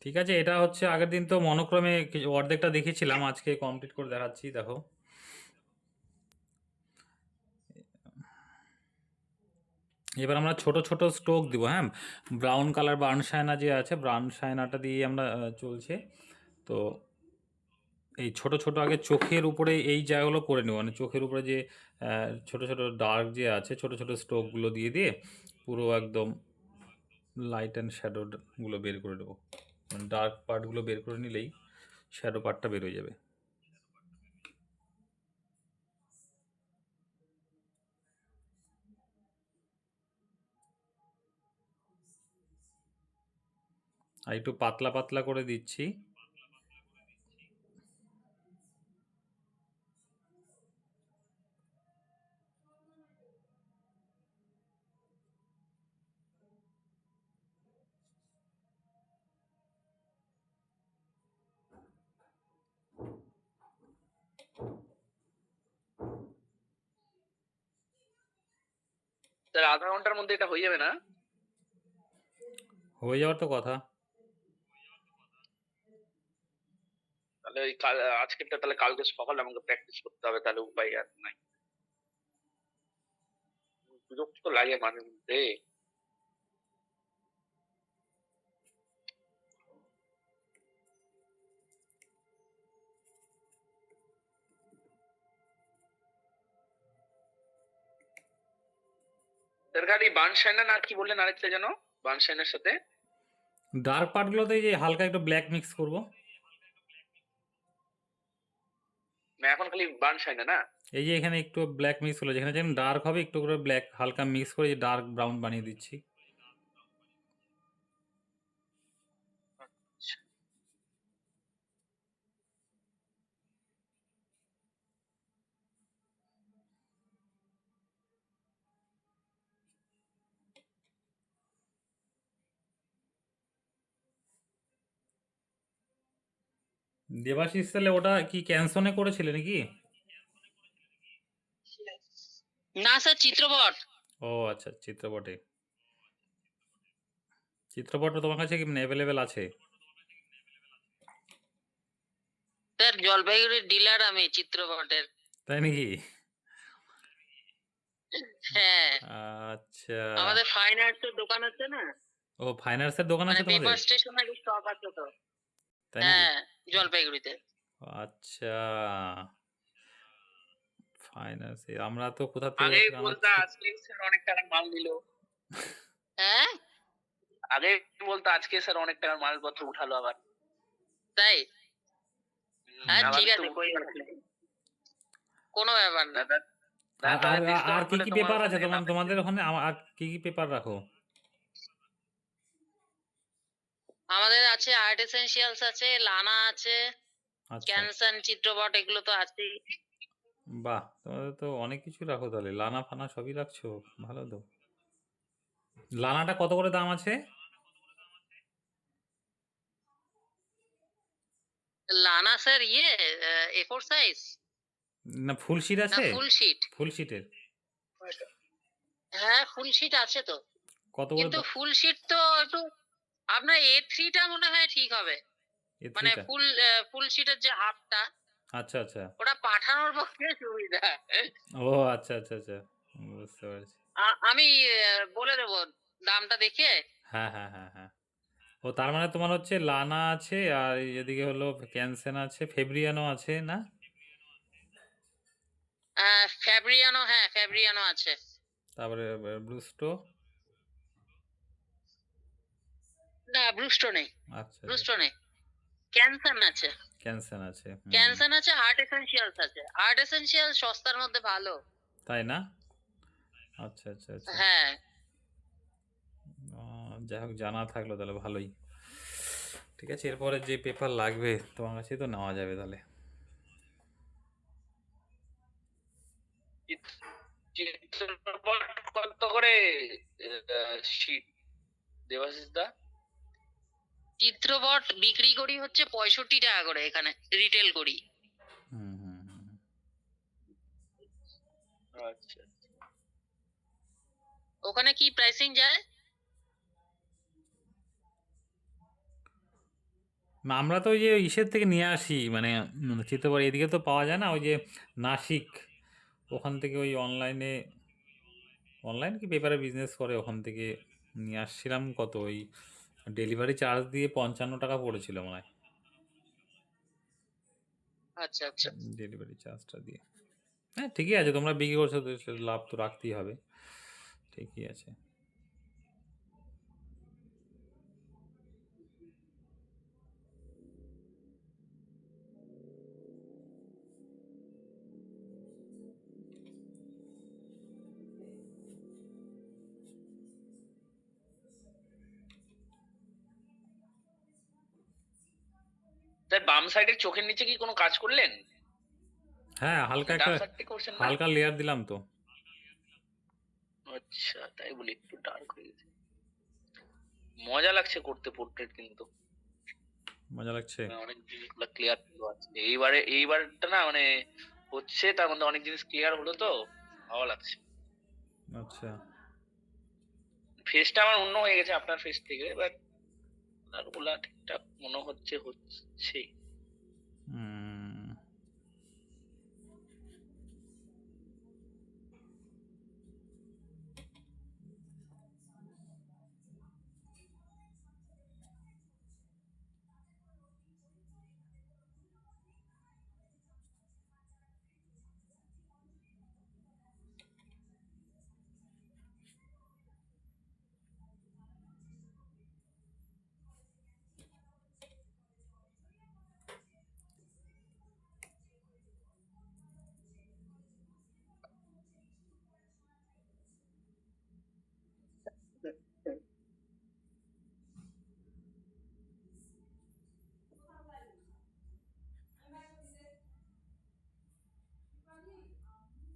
ঠিক আছে, এটা হচ্ছে আগের দিন তো মনোক্রমে অর্ধেকটা দেখেছিলাম, আজকে কমপ্লিট করে দেখাচ্ছি, দেখো। এবার আমরা ছোট ছোট স্ট্রোক দিব, হ্যাঁ। ব্রাউন কালার বার্ন শাইনা যে আছে, ব্রাউন শাইনাটা দিয়ে আমরা চলছে। তো এই ছোট ছোট আগে চোখের উপরে এই জায়গাগুলো করে নেব, মানে চোখের উপরে যে ছোট ছোট ডার্ক যে আছে, ছোট ছোট স্ট্রোকগুলো দিয়ে দিয়ে পুরো একদম লাইট অ্যান্ড শ্যাডোগুলো বের করে দেবো। মানে ডার্ক পার্টগুলো বের করে নিলেই শ্যাডো পার্টটা বের হয়ে যাবে। আর একটু পাতলা পাতলা করে দিচ্ছি। স্যার আধা ঘন্টার মধ্যে এটা হয়ে যাবে না? হয়ে যাওয়ার তো কথা। তাহলে ওই আজকেরটা তাহলে কালকে সকালে আমাকে প্র্যাকটিস করতে হবে, তাহলে উপায় আর নাই। বিরক্ত তো লাগে মাঝে মধ্যে। স্যার খালি বানশাইনা না, আর কি বললেন আরেকটা যেন? বানশাইনার সাথে ডার্ক পার্টগুলোতে যে হালকা একটু ব্ল্যাক মিক্স করব। না, এখন খালি বানশাইনা না? এই যে এখানে একটু ব্ল্যাক মিক্স হলো, যেখানে যেখানে ডার্ক হবে একটু করে ব্ল্যাক হালকা মিক্স করে ডার্ক ব্রাউন বানিয়ে দিচ্ছি। আচ্ছা। দেবাশিস, তাহলে ওটা কি ক্যানসনে করেছিলে নাকি? না স্যার, চিত্রপট। ও আচ্ছা, চিত্রপটে। চিত্রপটটা তোমার কাছে কি অ্যাভেলেবেল আছে? স্যার জলপাইগুড়ির ডিলার আমি চিত্রপটের। তাই নাকি? হ্যাঁ, আচ্ছা। আমাদের ফাইন আর্টসের দোকান আছে না, ও, ফাইন আর্টসের দোকান মানে আছে তোমাদের? পেপার স্টেশনারি স্টক আছে তো। তাই নাকি? হ্যাঁ, জলপাইগুড়িতে। আচ্ছা, ফাইন আর্টস আমরা তো কোথা থেকে আগে বলতে বানাচ্ছি। আজকে স্যার অনেক টাকার মাল নিল। হ্যাঁ, আগে বলতে আজকে স্যার অনেক টাকার মালপত্র উঠালো আবার। তাই? হ্যাঁ, আবার ঠিক তো আছে, কোনো ব্যাপার না। দাদা আর দাদা আর আর ডিসকাউন্ট কি করলে কি তোমার পেপার আছে ওখানে তোমার, নামে। তোমাদের ওখানে আর কি কি পেপার রাখো? আমাদের আছে আর্ট এসেনশিয়ালস আছে, লানা আছে, আচ্ছা, ক্যানসন, চিত্রপট, এগুলো তো আছেই। বাহ, তোমাদের তো অনেক কিছু রাখো তাহলে, লানা ফানা সবই রাখছো, ভালো তো। লানাটা কত করে দাম আছে? লানা স্যার A4 সাইজ না, ফুল শিট না আছে? ফুল শিট? ফুল শিটের হ্যাঁ, ফুল শিট আছে তো, কত করে কিন্তু ফুল শিট তো একটু আপনার A3টা মনে হয় ঠিক হবে। এ মানে থ্রিটা? ফুল শিটের যে হাফটা, আচ্ছা আচ্ছা। ওটা পাঠানোর পক্ষে সুবিধা। ও আচ্ছা আচ্ছা আচ্ছা, বুঝতে পারছি। আমি বলে দেবো দামটা দেখে। হ্যাঁ হ্যাঁ হ্যাঁ হ্যাঁ। ও, তার মানে তোমার হচ্ছে লানা আছে, আর এদিকে হলো ক্যানসেন আছে, ফেব্রিয়ানো আছে না? ফ্যাব্রিয়ানো, হ্যাঁ ফ্যাব্রিয়ানো আছে। তারপরে ব্রুস্টো। না, ব্রুস্টো নেই, আচ্ছা আচ্ছা। ব্রুস্টো নেই। ক্যানসন আছে, ক্যানসেন আছে, হুম। ক্যানসন আছে, আর্ট এসেনশিয়ালস আছে। আর্ট এসেনশিয়াল সস্তার মধ্যে ভালো। তাই না? আচ্ছা আচ্ছা আচ্ছা। হ্যাঁ, যাই হোক, জানা থাকলো তাহলে ভালোই। ঠিক আছে, এরপরে যে পেপার লাগবে তোমার কাছেই তো নেওয়া যাবে তাহলে। চিত্রপট কত করে শীট দেবাশিস দা? চিত্রপট বিক্রি করি হচ্ছে 65 টাকা করে, এখানে রিটেল করি। হুম হুম হুম। আচ্ছা। ওখানে কি প্রাইসিং যায়? না, আমরা তো ওই যে ইসের থেকে নিয়ে আসি, মানে চিত্তপাড়া এদিকে তো পাওয়া যায় না, ওই যে নাসিক, ওখান থেকে ওই অনলাইনে, অনলাইন কি পেপারে বিজনেস করে, ওখান থেকে নিয়ে আসছিলাম। কত ওই ডেলিভারি চার্জ দিয়ে 55 টাকা পড়েছিল মনে হয়, আচ্ছা আচ্ছা। ডেলিভারি চার্জটা দিয়ে। হ্যাঁ ঠিকই আছে, তোমরা বিক্রি করছো তো সে লাভ তো রাখতেই হবে, ঠিকই আছে। তাই বাম সাইডের চোখের নিচে কি কোনো কাজ করলেন? হ্যাঁ হালকা ডান একটা, সাইডে করছেন না? হালকা লেয়ার দিলাম তো। আচ্ছা, তাই বলি একটু ডার্ক হয়ে গেছে। মজা লাগছে করতে পোর্ট্রেট কিন্তু। মজা লাগছে। অনেক জিনিসগুলো ক্লিয়ার আছে এইবারটা না মানে হচ্ছে, তার মধ্যে অনেক জিনিস ক্লিয়ার হলো তো ভালো লাগছে। আচ্ছা। ফেসটা আমার অন্য হয়ে গেছে আপনার ফেস থেকে, বাট ওগুলা ঠিকঠাক মনে হচ্ছে। হুম।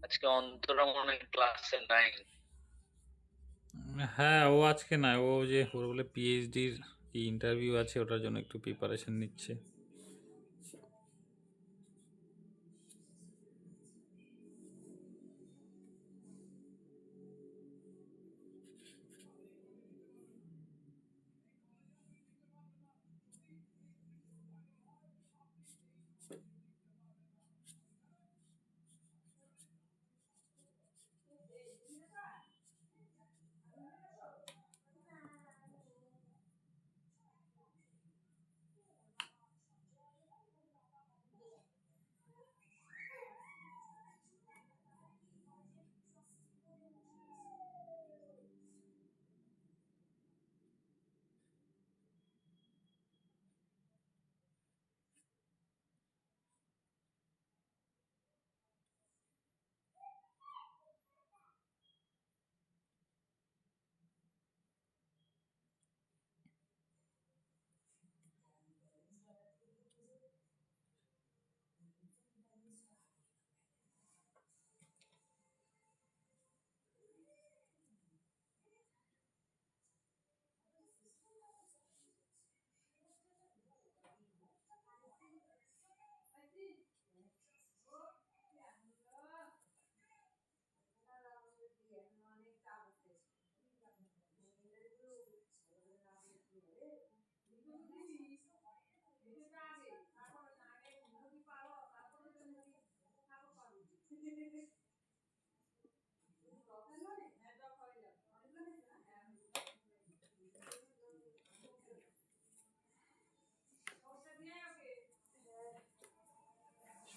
আজকে অন্তরা মনে হয় ক্লাসে নাই। হ্যাঁ ও আজকে না, ও যে ওর বলে পিএইচডির ইন্টারভিউ আছে, ওটার জন্য একটু প্রিপারেশন নিচ্ছে।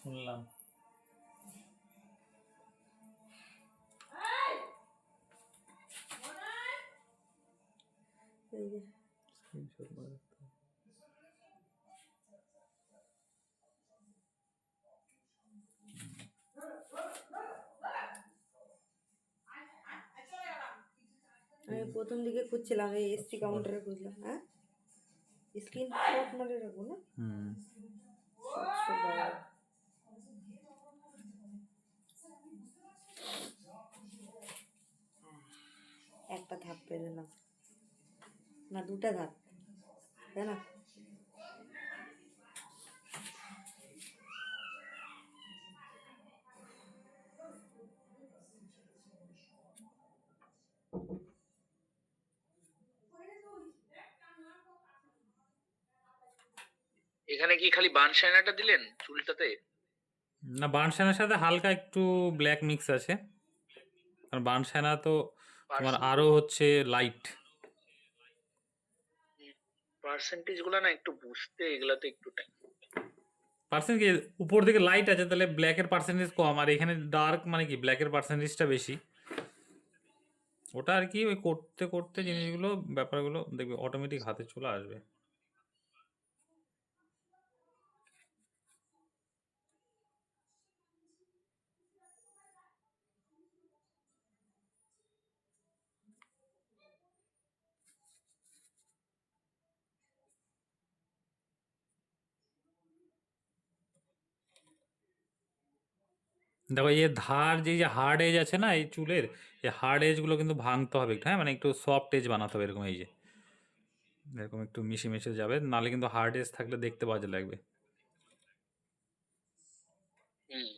শুনলাম। এই যে Screenshot মারা রাখতে হবে। আমি প্রথম দিকে খুঁজছিলাম, এই এসটি কাউন্টারে খুঁজলাম। হ্যাঁ স্ক্রিনশট মারে রাখবো না, হুম। 712 একটা ধাপ পেলে না, না দুটা ধাপ, তাই না? এখানে কি খালি বান শাইনাটা দিলেন চুলটাতে? না, বার্নসাইনার সাথে হালকা একটু ব্ল্যাক মিক্স আছে, কারণ বার্নসাইনা তো তোমার আরো হচ্ছে লাইট। পার্সেন্টেজ গুলো না একটু বুঝতে এগুলাতে একটু টাইম। পার্সেন্ট কি উপর দিকে লাইট আছে, তাহলে ব্ল্যাকের পার্সেন্টেজ কম, আর এখানে ডার্ক মানে কি ব্ল্যাকের পার্সেন্টেজটা বেশি। ওটা আর কি ওই করতে করতে জিনিসগুলো ব্যাপারগুলো দেখবে অটোমেটিক হাতে চলে আসবে। দেখো এই যে ধার যে হার্ড এজ আছে না এই চুলের, এই হার্ড এজগুলো কিন্তু ভাঙতে হবে একটু, হ্যাঁ, মানে একটু সফট এজ বানাতে হবে এরকম, এই যে এরকম একটু মিশে মিশে যাবে, নাহলে কিন্তু হার্ড এজ থাকলে দেখতে বাজে লাগবে। হুম।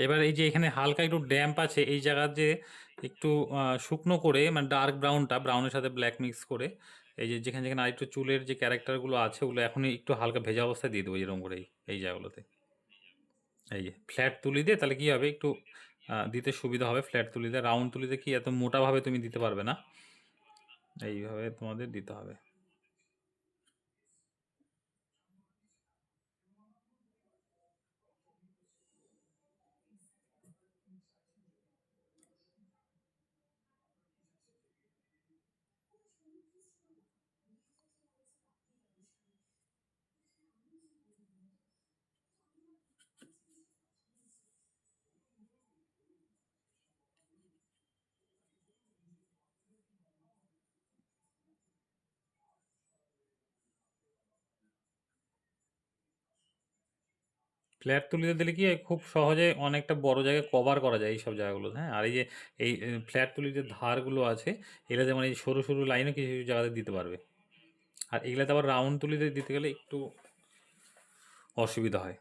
এবার এই যে এখানে হালকা একটু ড্যাম্প আছে এই জায়গার যে একটু শুকনো করে, মানে ডার্ক ব্রাউনটা ব্রাউনের সাথে ব্ল্যাক মিক্স করে, এই যে যেখানে যেখানে আরেকটু চুলের যে ক্যারেক্টারগুলো আছে ওগুলো এখনই একটু হালকা ভেজা অবস্থায় দিয়ে দেবো এরকম করে এই জায়গাগুলোতে। এই যে ফ্ল্যাট তুলি দিয়ে তাহলে কী হবে, একটু দিতে সুবিধা হবে। ফ্ল্যাট তুলি দিয়ে, রাউন্ড তুলিতে কি এত মোটাভাবে তুমি দিতে পারবে না, এইভাবে তোমাদের দিতে হবে। ফ্ল্যাট তুলিতে দিলে কি হয়, খুব সহজে অনেকটা বড় জায়গায় কভার করা যায় এইসব জায়গাগুলো, হ্যাঁ। আর এই যে এই ফ্ল্যাট তুলির যে ধারগুলো আছে এগুলো যেমন এই সরু সরু লাইনও কিছু কিছু জায়গাতে দিতে পারবে, আর এগুলাতে আবার রাউন্ড তুলিতে দিতে গেলে একটু অসুবিধা হয়।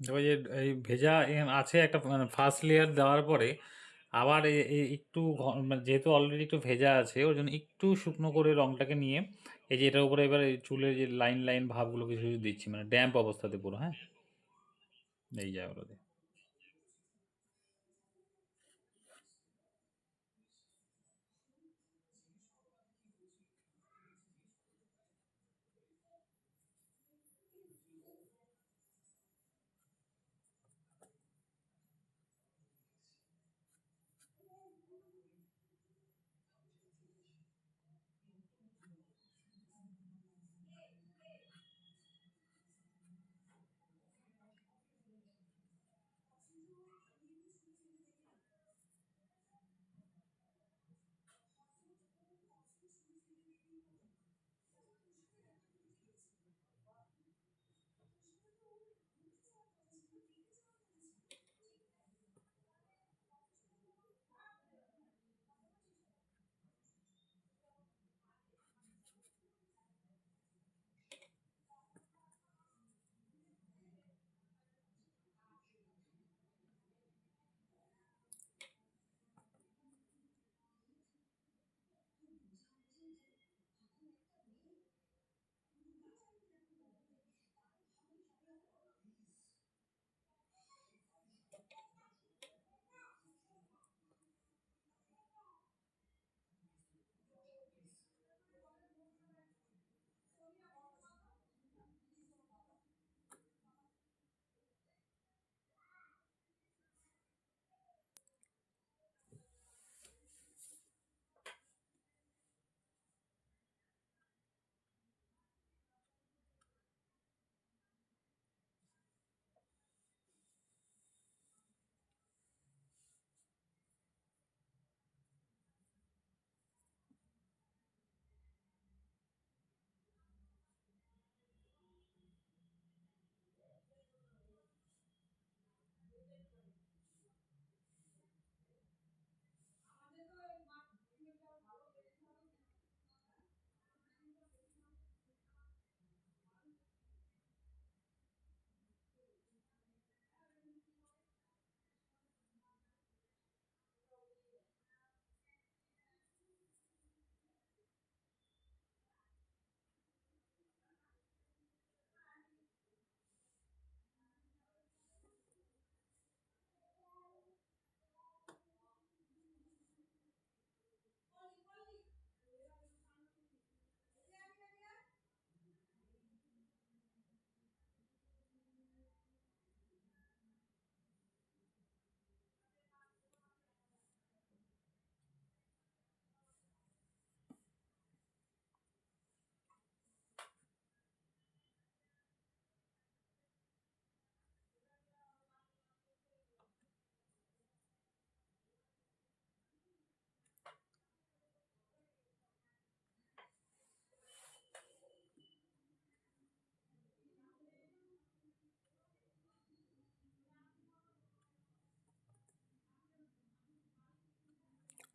ওই যে এই ভেজা আছে একটা ফার্স্ট লেয়ার দেওয়ার পরে আবার একটু মানে যেহেতু অলরেডি একটু ভেজা আছে ওর জন্য একটু শুকনো করে রংটাকে নিয়ে এই যে এটার উপরে এবার এই চুলের যে লাইন লাইন ভাবগুলো কিছু কিছু দিচ্ছি, মানে ড্যাম্প অবস্থাতে পুরো, হ্যাঁ, এই জায়গাগুলোতে।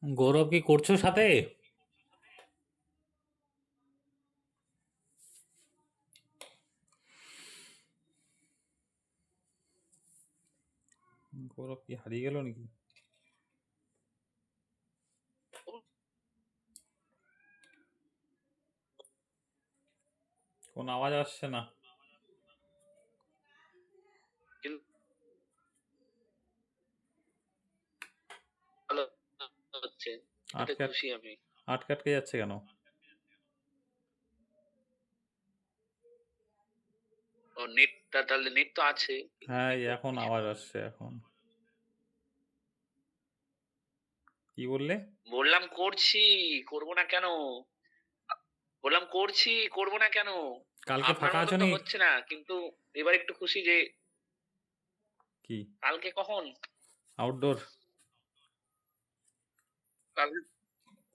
গৌরব কি করছো সাথে? গৌরব কি হারিয়ে গেল নাকি? কোনো আওয়াজ আসছে না। কিন্তু ভালো হচ্ছে, এতে আটকে খুশি আমি। আটকে আটকে যাচ্ছে কেন? ও নেটটা, তাহলে নেট তো আছে, হ্যাঁ, কি এই করবো এখন কিছু আওয়াজ করার। আসছে এখন। কি বললে? বললাম করছি, করবো না কেন? বললাম করছি, করবো না কেন? কালকে আপনার ফাঁকা মতন আছো তো নি? হচ্ছে না, কিন্তু এবার একটু খুশি যে। কি কালকে কখন? আউটডোর? কালকে,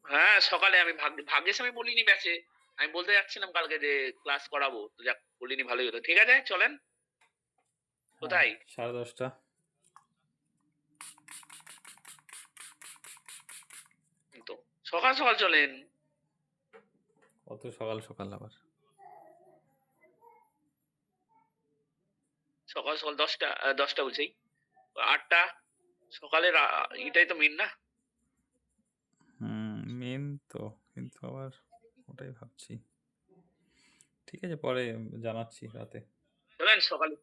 হ্যাঁ সকালে আমি ভাগ্যেশ আমি বলিনি ব্যাচে। আমি বলতে যাচ্ছিলাম কালকে যে ক্লাস করাবো, তো যাক বলিনি, ভালোই হলো। ঠিক আছে চলেন। হ্যাঁ, কোথায়? 10:30। তো সকাল সকাল চলেন। কত সকাল সকাল আবার? সকাল সকাল সকাল 10টা বলছি 8টা সকালের এটাই তো মেন না। মেন তো, কিন্তু আবার ওটাই ভাবছি। ঠিক আছে, পরে জানাচ্ছি রাতে। চলেন সকালে।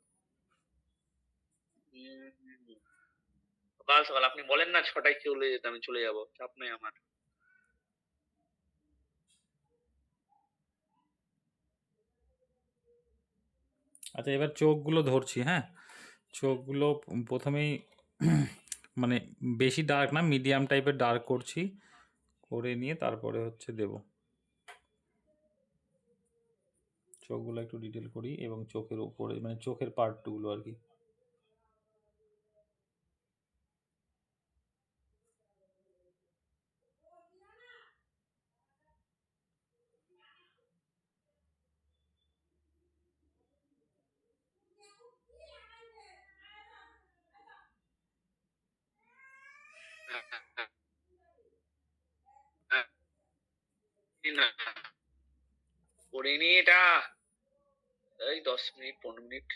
উম, সকাল সকাল আপনি বলেন না 6টায় চলে যেতে, আমি চলে যাব, চাপ নেই আমার। আচ্ছা, এবার চোখগুলো ধরছি, হ্যাঁ? চোখগুলো প্রথমেই মানে বেশি ডার্ক না, মিডিয়াম টাইপের ডার্ক করছি, করে নিয়ে তারপরে হচ্ছে দেব। চোখগুলো একটু ডিটেল করি এবং চোখের উপরে মানে চোখের পার্টগুলো আর কি। হ্যাঁ, হ্যাঁ, হ্যাঁ, হ্যাঁ, না, করে নিয়ে এটা এই 10 মিনিট 15 মিনিট।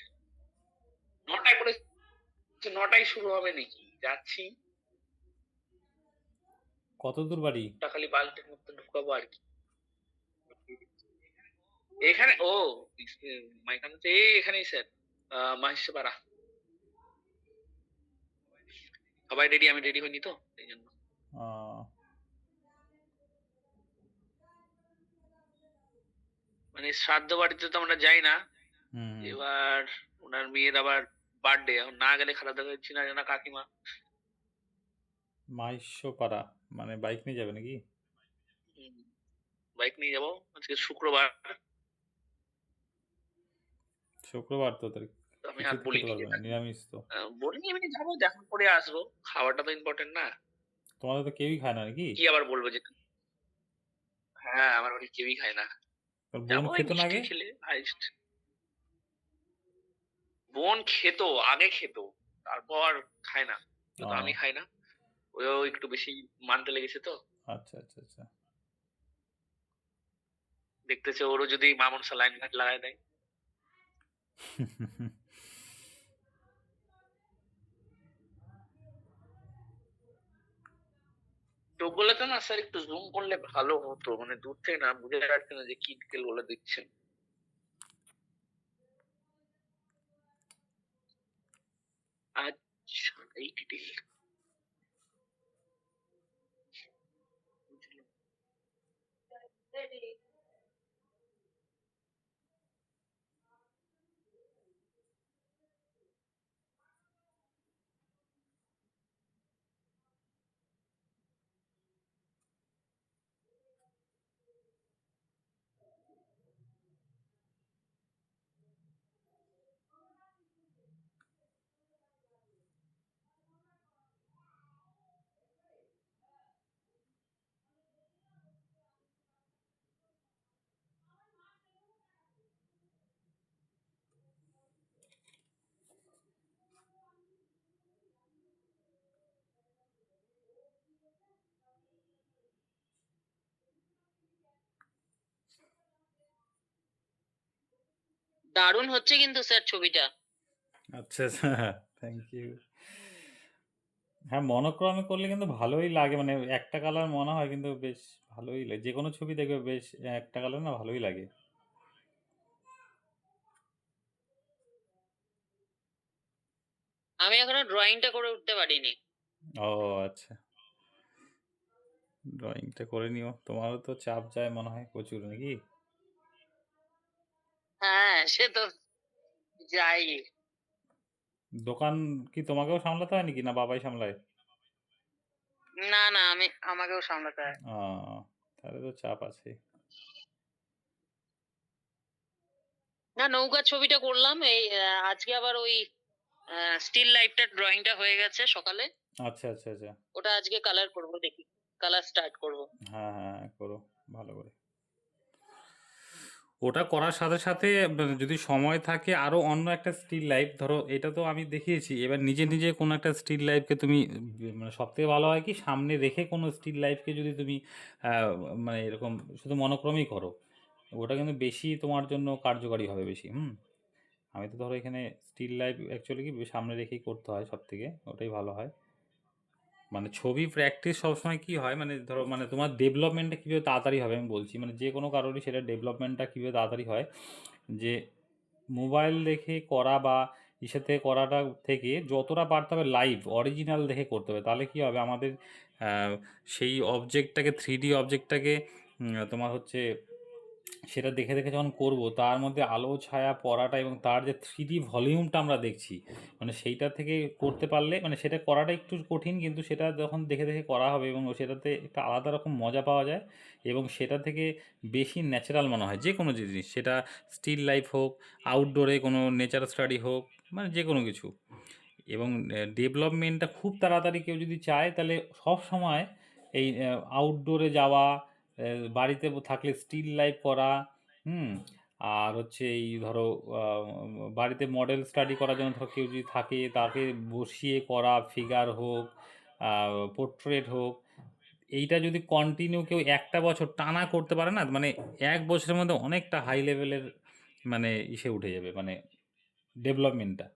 9টায় করে, 9টায় শুরু হবে নাকি? যাচ্ছি, কত দূর বাড়ি? ওটা খালি বালতির মধ্যে ঢুকাবো আর কি। এখানে ও মাইখান এখানেই স্যার, মাহেশপাড়া। সবাই রেডি, আমি রেডি হইনি তো এই জন্য। আহ, মানে শ্রাদ্ধ বাড়িতে তো আমরা যাই না। হুম এবার ওনার মেয়ের আবার বার্থডে, এখন না গেলে খারাপ দেখা চিনা জানা কাকিমা। মাইশোপাড়া, মানে বাইক নিয়ে যাবে নাকি? বাইক নিয়ে যাবো, আজকে শুক্রবার। শুক্রবার তো তার তো আমি আর কিছুই তো খেতে বলিনি যে পারবে না, নিরামিষ তো। বলিনি, এমনি যাবো, দেখা করে আসবো, খাওয়াটা তো ইম্পর্টেন্ট না। তোমাদের তো কেউই খায় না নাকি? কি আবার বলবো যে হ্যাঁ আমার বাড়ি কেউই খায় না। তোর বোন যাবো ওই খেত না মিষ্টি আগে? খেলে হাইস্ট। বোন খেত, আগে খেত, তারপর খায় না, কিন্তু আমি ও খাই না। ওও একটু বেশি মানতে লেগেছে তো। আচ্ছা আচ্ছা আচ্ছা। দেখতেছে ওরও যদি মামুন লাইন ঘাট লাগাই দেয়। চোখগুলোতে না স্যার একটু জুম করলে ভালো হতো, মানে দূর থেকে না বুঝে যাচ্ছে না যে কি ডিটেল গুলো দিচ্ছেন। আচ্ছা, এই ডিটেল দারুণ হচ্ছে কিন্তু স্যার ছবিটা। আচ্ছা আচ্ছা, থ্যাংক ইউ। হ্যাঁ, মনোক্রমে করলে কিন্তু ভালোই লাগে, মানে একটা কালার মনে হয় কিন্তু বেশ ভালোই লাগে, যে কোনো ছবি দেখবে বেশ একটা কালার না ভালোই লাগে। আমি এখনো ড্রয়িংটা করে উঠতে পারিনি। ও আচ্ছা, ড্রয়িংটা করে নিও, তোমারও তো চাপ যায় মনে হয় প্রচুর নাকি? হ্যাঁ সে তো যাই। দোকান কি তোমাকেও সামলাতে হয় নাকি, না বাবাই সামলায়? না না, আমাকেও সামলাতে হয়। আহ, তাহলে তো চাপ আছে। না, নৌকার ছবিটা করলাম এই আজকে আবার ওই স্টিল লাইফটার ড্রয়িংটা হয়ে গেছে সকালে। আচ্ছা আচ্ছা আচ্ছা। ওটা আজকে কালার করব, দেখি কালার স্টার্ট করব। হ্যাঁ হ্যাঁ, করো ভালো করে। ওটা করার সাথে সাথে যদি সময় থাকে আরো অন্য একটা স্টিল লাইফ, ধরো এটা তো আমি দেখিয়েছি, এবার নিজে নিজে কোনো একটা স্টিল লাইফকে তুমি মানে সব থেকে ভালো হয় কি সামনে রেখে কোনো স্টিল লাইফকে যদি তুমি মানে এরকম শুধু মনোক্রমেই করো, ওটা কিন্তু বেশি তোমার জন্য কার্যকারী হবে বেশি। আমি তো ধরো এখানে স্টিল লাইফ অ্যাকচুয়ালি কি সামনে রেখেই করতে হয়, সব থেকে ওটাই ভালো হয়। মানে ছবি প্র্যাকটিস সবসময় কি হয়, মানে ধরো মানে তোমার ডেভেলপমেন্টটা কীভাবে তাড়াতাড়ি হবে আমি বলছি, মানে যে কোনো কারণে সেটা ডেভেলপমেন্টটা কীভাবে তাড়াতাড়ি হয়, যে মোবাইল দেখে করা বা ইসে থেকে করাটা থেকে যতটা পারতে হবে লাইভ অরিজিনাল দেখে করতে হবে। তাহলে কী হবে, আমাদের সেই অবজেক্টটাকে 3D অবজেক্টটাকে তোমার হচ্ছে সেটা দেখে দেখে যখন করব, তার মধ্যে আলো ছায়া পড়াটা এবং তার যে 3D ভলিউমটা আমরা দেখছি, মানে সেইটা থেকে করতে পারলে মানে সেটা করাটা একটু কঠিন, কিন্তু সেটা যখন দেখে দেখে করা হবে এবং সেটাতে একটা আলাদা রকম মজা পাওয়া যায় এবং সেটা থেকে বেশি ন্যাচারাল মনে হয় যে কোনো জিনিস, সেটা স্টিল লাইফ হোক, আউটডোরে কোনো নেচার স্টাডি হোক, মানে যে কোনো কিছু। এবং ডেভেলপমেন্টটা খুব তাড়াতাড়ি কেউ যদি চায় তাহলে সব সময় এই আউটডোরে যাওয়া, বাড়িতে থাকলে স্টিল লাইফ করা, হুম, আর হচ্ছে এই ধরো বাড়িতে মডেল স্টাডি করার জন্য ধরো কেউ যদি থাকে তাকে বসিয়ে করা, ফিগার হোক, পোর্ট্রেট হোক, এইটা যদি কন্টিনিউ কেউ একটা বছর টানা করতে পারে না, মানে এক বছরের মধ্যে অনেকটা হাই লেভেলের মানে ইসে উঠে যাবে, মানে ডেভেলপমেন্টটা।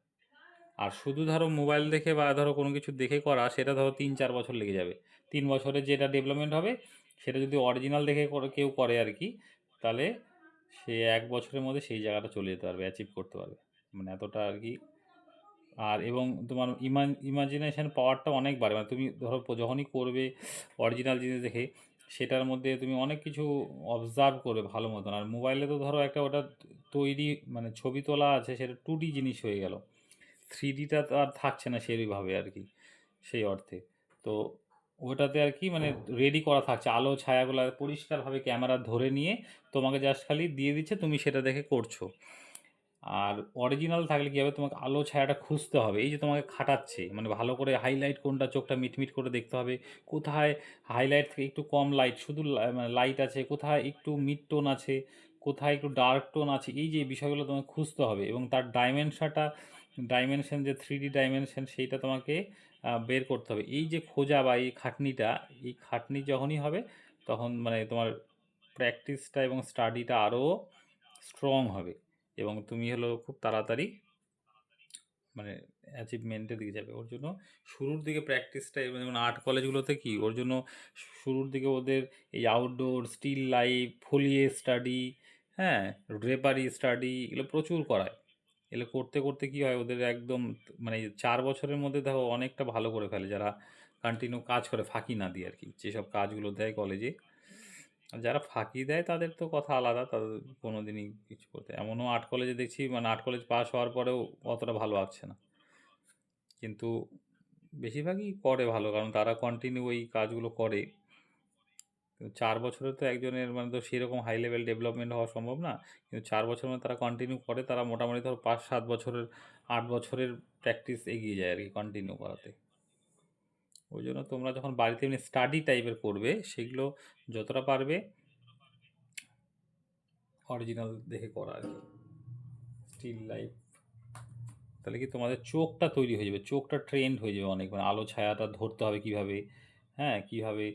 আর শুধু ধরো মোবাইল দেখে বা ধরো কোনো কিছু দেখে করা, সেটা ধরো 3-4 বছর লেগে যাবে। 3 বছরে যেটা ডেভেলপমেন্ট হবে সেটা যদি অরিজিনাল দেখে কেউ করে আর কি, তাহলে সে 1 বছরের মধ্যে সেই জায়গাটা চলে যেতে পারবে, অ্যাচিভ করতে পারবে, মানে এতটা আর কি। আর এবং তোমার ইমাজিনেশন পাওয়ারটা অনেক বাড়ে, মানে তুমি ধরো যখনই করবে অরিজিনাল জিনিস দেখে, সেটার মধ্যে তুমি অনেক কিছু অবজার্ভ করবে ভালো মতন। আর মোবাইলে তো ধরো একটা ওটা তৈরি মানে ছবি তোলা আছে, সেটা 2D জিনিস হয়ে গেল, 3Dটা তো আর থাকছে না সেইভাবে আর কি, সেই অর্থে। তো ওটাতে আর কি মানে রেডি করা থাকছে, আলো ছায়াগুলো পরিষ্কারভাবে ক্যামেরা ধরে নিয়ে তোমাকে জাস্ট খালি দিয়ে দিচ্ছে, তুমি সেটা দেখে করছো। আর অরিজিনাল থাকলে কী হবে, তোমাকে আলো ছায়াটা খুঁজতে হবে, এই যে তোমাকে খাটাচ্ছে, মানে ভালো করে হাইলাইট কোনটা, চোখটা মিটমিট করে দেখতে হবে, কোথায় হাইলাইট থেকে একটু কম লাইট, শুধু মানে লাইট আছে, কোথায় একটু মিড টোন আছে, কোথায় একটু ডার্ক টোন আছে, এই যে বিষয়গুলো তোমাকে খুঁজতে হবে। এবং তার ডাইমেনশন যে 3D ডাইমেনশন, সেইটা তোমাকে বের করতে হবে। এই যে খোঁজা বা এই খাটনিটা, এই খাটনি যখনই হবে তখন মানে তোমার প্র্যাকটিসটা এবং স্টাডিটা আরও স্ট্রং হবে এবং তুমি হলো খুব তাড়াতাড়ি মানে অ্যাচিভমেন্টের দিকে যাবে। ওর জন্য শুরুর দিকে প্র্যাকটিসটা, যেমন আর্ট কলেজগুলোতে কি ওর জন্য শুরুর দিকে ওদের এই আউটডোর, স্টিল লাইফ, ফোলিয়ে স্টাডি, হ্যাঁ, ড্রেপারি স্টাডি, এগুলো প্রচুর করায়। এগুলো করতে করতে কি হয় ওদের একদম মানে 4 বছরের মধ্যে দেখো অনেকটা ভালো করে ফেলে, যারা কন্টিনিউ কাজ করে ফাঁকি না দিয়ে আর কি, যেসব কাজগুলো দেয় কলেজে। আর যারা ফাঁকি দেয় তাদের তো কথা আলাদা, তাদের কোনো দিনই কিছু করতে, এমনও আর্ট কলেজে দেখছি মানে আর্ট কলেজ পাস হওয়ার পরেও অতটা ভালো আসছে না, কিন্তু বেশিরভাগই করে ভালো, কারণ তারা কন্টিনিউ ওই কাজগুলো করে। 4 বছরে তো একজনের মানে তো সেরকম হাই লেভেল ডেভেলপমেন্ট হওয়া সম্ভব না, কিন্তু 4 বছর মানে তারা কন্টিনিউ করে, তারা মোটামুটি ধরো 5-7 বছরের 8 বছরের প্র্যাকটিস এগিয়ে যায় আর কি কন্টিনিউ করাতে। ওই জন্য তোমরা যখন বাড়িতে এমনি স্টাডি টাইপের করবে, সেগুলো যতটা পারবে অরিজিনাল দেখে করা আর কি, স্টিল লাইফ। তাহলে কি তোমাদের চোখটা তৈরি হয়ে যাবে, চোখটা ট্রেন্ড হয়ে যাবে অনেক, মানে আলো ছায়াটা ধরতে হবে কীভাবে, হ্যাঁ, কীভাবে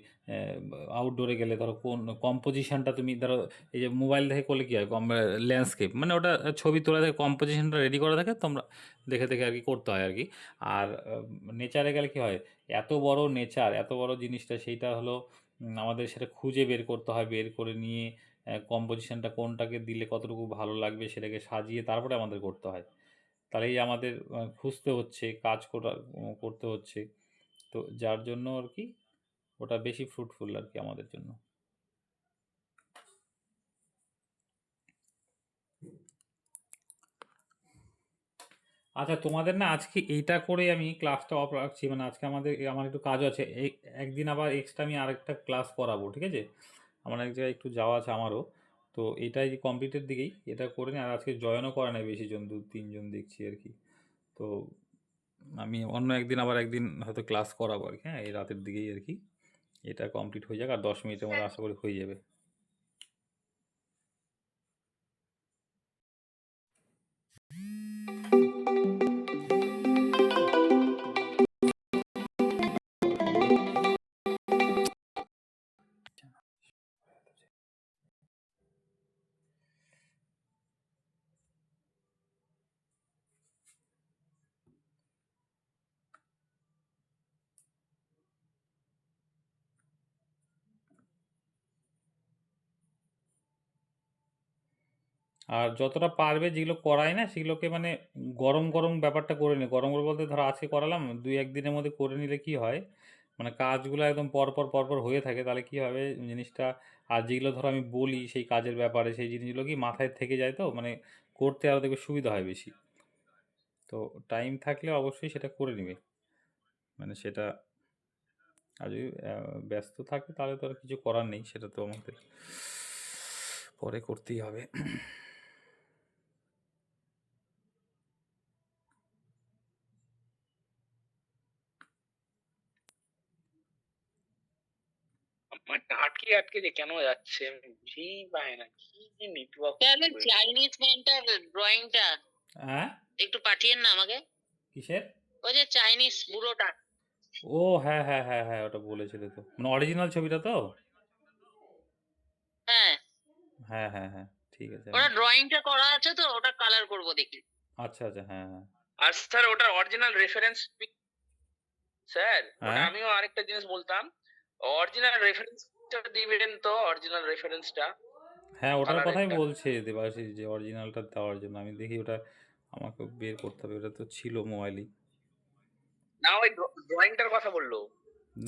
আউটডোরে গেলে ধরো কোন কম্পোজিশনটা তুমি ধরো এই যে মোবাইল দেখে করলে কী হয়, ল্যান্ডস্কেপ মানে ওটা ছবি তোলা থেকে কম্পোজিশনটা রেডি করা থাকে, তোমরা দেখে দেখে আর কি করতে হয় আর কি। আর নেচারে গেলে কী হয়, এত বড় নেচার, এত বড় জিনিসটা, সেইটা হলো আমাদের সেটা খুঁজে বের করতে হয়, বের করে নিয়ে কম্পোজিশনটা কোনটাকে দিলে কতটুকু ভালো লাগবে সেটাকে সাজিয়ে তারপরে আমাদের করতে হয়। তাহলেই আমাদের খুঁজতে হচ্ছে, কাজ করতে হচ্ছে, তো যার জন্য আর কি ওটা বেশি ফ্রুটফুল আর কি আমাদের জন্য। আচ্ছা, তোমাদের না আজকে এইটা করে আমি ক্লাসটা অফ রাখছি, মানে আজকে আমার একটু কাজ আছে, একদিন আবার এক্সট্রা আমি আরেকটা ক্লাস করাবো, ঠিক আছে? আমার এক জায়গায় একটু যাওয়া আছে আমারও, তো এটাই কমপ্লিটের দিকেই এটা করে নিই। আর আজকে জয়েনও করা নেই বেশি জন, 2-3 জন দেখছি আর কি। তো আমি অন্য একদিন আবার একদিন হয়তো ক্লাস করাবো আর কি, হ্যাঁ, এই রাতের দিকেই আর কি। এটা কমপ্লিট হয়ে যাক, আর 10 মিনিটের মধ্যে আশা করি হয়ে যাবে। আর যতটা পারবে যেগুলো করাই না সেগুলোকে মানে গরম গরম ব্যাপারটা করে নি, গরম গরম বলতে ধরো আজকে করালাম, 2-1 দিনের মধ্যে করে নিলে কি হয় মানে কাজগুলো একদম পরপর পরপর হয়ে থাকে, তাহলে কি হবে জিনিসটা। আর যেগুলো ধরো আমি বলি সেই কাজের ব্যাপারে সেই জিনিসগুলো কি মাথায় থেকে যায়, তো মানে করতে আরও দেখবে সুবিধা হয় বেশি। তো টাইম থাকলে অবশ্যই সেটা করে নিবে, মানে সেটা। আর যদি ব্যস্ত থাকে তাহলে তো আর কিছু করার নেই, সেটা তো আমাদের পরে করতেই হবে। আমার আটকে আটকে যে কেন যাচ্ছে আমি বুঝেই পাই না, কি যে নেটওয়ার্ক। তাহলে চাইনিজ ম্যানটার ড্রয়িংটা হ্যাঁ, একটু পাঠিয়েন না আমাকে। কিসের? ওই যে চাইনিজ বুড়োটা। ও হ্যাঁ হ্যাঁ হ্যাঁ হ্যাঁ, ওটা বলেছিলে তো, মানে অরিজিনাল ছবিটা তো। হ্যাঁ, হ্যাঁ হ্যাঁ হ্যাঁ, ঠিক আছে ওটা ড্রয়িংটা করা আছে তো, ওটা কালার করব দেখি। আচ্ছা আচ্ছা, হ্যাঁ হ্যাঁ আর স্যার ওটার অরিজিনাল রেফারেন্স, স্যার ওটা হ্যাঁ আমিও আরেকটা জিনিস বলতাম, অরিজিনাল রেফারেন্সটা দিবেন তো, অরিজিনাল রেফারেন্সটা হ্যাঁ, ওটার কথাই কালারেরটা। বলছে দেবাশিস যে অরিজিনালটা দেওয়ার জন্য। আমি দেখি ওটা, আমাকে বের করতে হবে, ওটা তো ছিল মোবাইলেই। না ওই ড্রয়িংটার কথা বললো।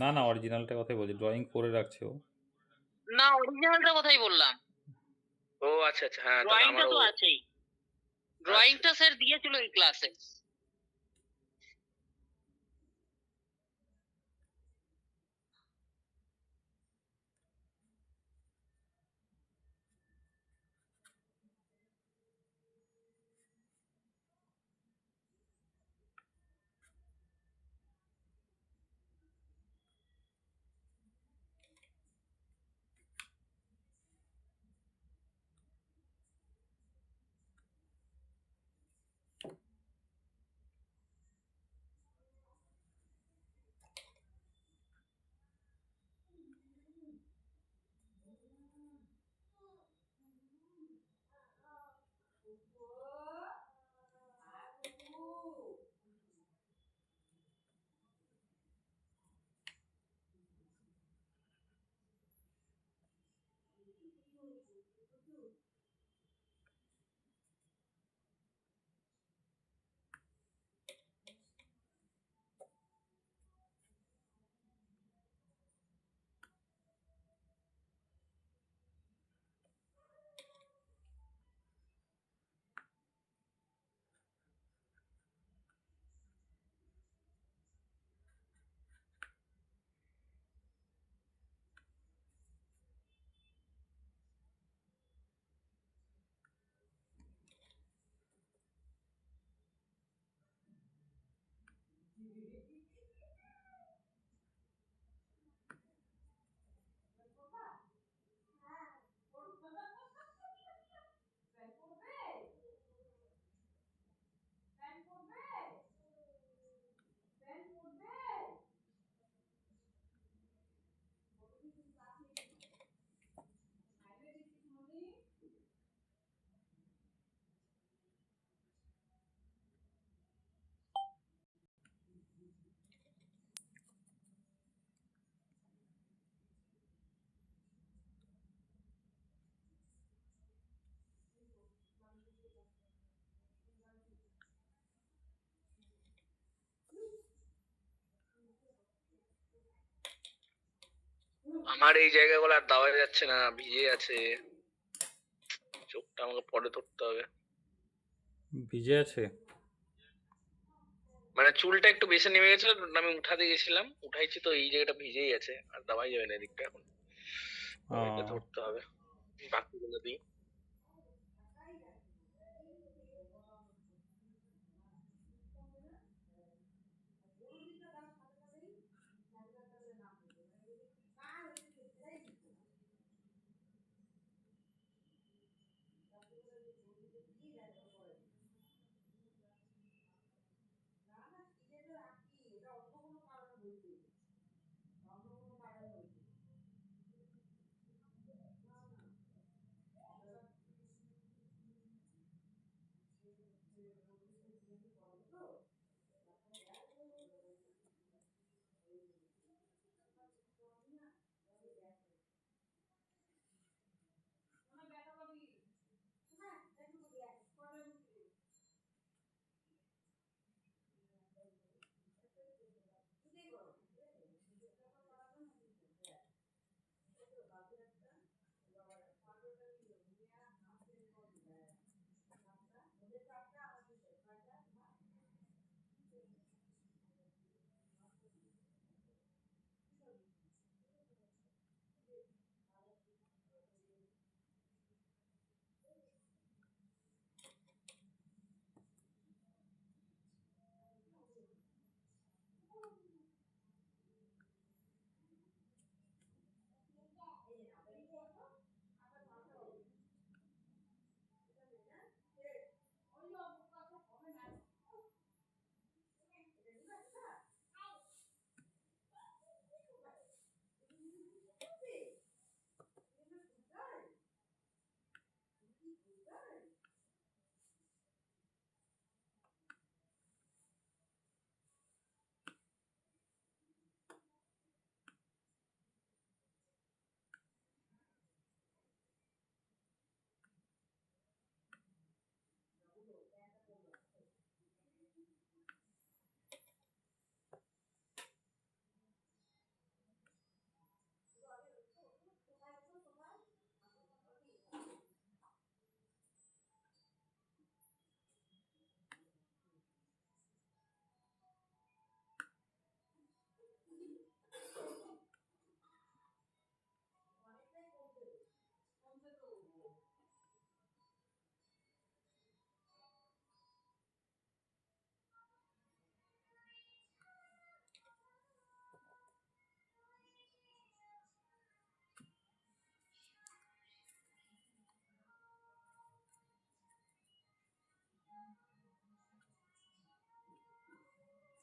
না না, অরিজিনালটার কথাই বলছি, ড্রয়িং করে রাখছে ও। না, অরিজিনালটা কথাই বললাম। ও আচ্ছা আচ্ছা, হ্যাঁ তাহলে ড্রয়িংটা আমারও। তো আছেই। আচ্ছা ড্রয়িংটা স্যার দিয়েছিল এই ক্লাসে। আমার এই জায়গাগুলো আর দেওয়া যাচ্ছে না, ভিজে আছে চোখটা, আমাকে পরে ধরতে হবে। ভিজে আছে? মানে চুলটা একটু বেশি নেমে গেছিল, আমি উঠাতে গেছিলাম, উঠাইছি তো এই জায়গাটা ভিজেই আছে, আর দেওয়াই যাবে না এদিকটা এখন। তো এটা ও, ধরতে হবে, বাকিগুলো দিই।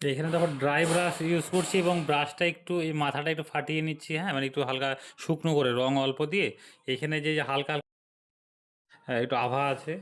তো এখানে দেখো ড্রাই ব্রাশ ইউজ করছি এবং ব্রাশটা একটু এই মাথাটা একটু ফাটিয়ে নিচ্ছি, হ্যাঁ, মানে একটু হালকা শুকনো করে রং অল্প দিয়ে। এখানে যে হালকা একটু আভা আছে